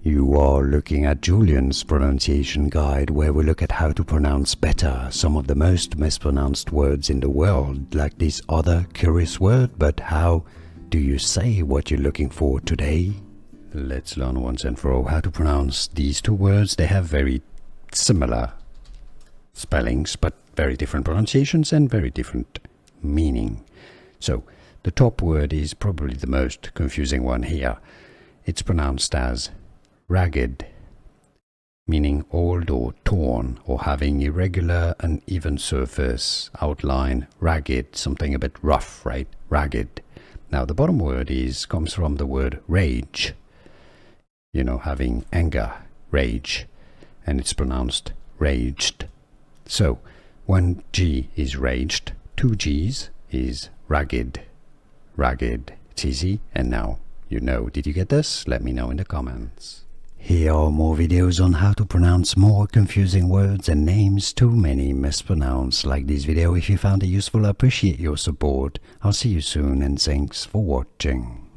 You are looking at Julian's pronunciation guide, where we look at how to pronounce better some of the most mispronounced words in the world, like this other curious word. But how do you say what you're looking for today? Let's learn once and for all how to pronounce these two words. They have very similar spellings, but very different pronunciations and very different meaning. So the top word is probably the most confusing one here. It's pronounced as ragged, meaning old or torn or having irregular uneven surface, outline, ragged, something a bit rough, right? Ragged. Now the bottom word comes from the word rage, having anger, rage, and it's pronounced raged. So one G is raged, two G's is ragged, ragged. It's easy, and now you know. Did you get this? Let me know in the comments. Here are more videos on how to pronounce more confusing words and names too many mispronounced. Like this video if you found it useful. I appreciate your support. I'll see you soon, and thanks for watching.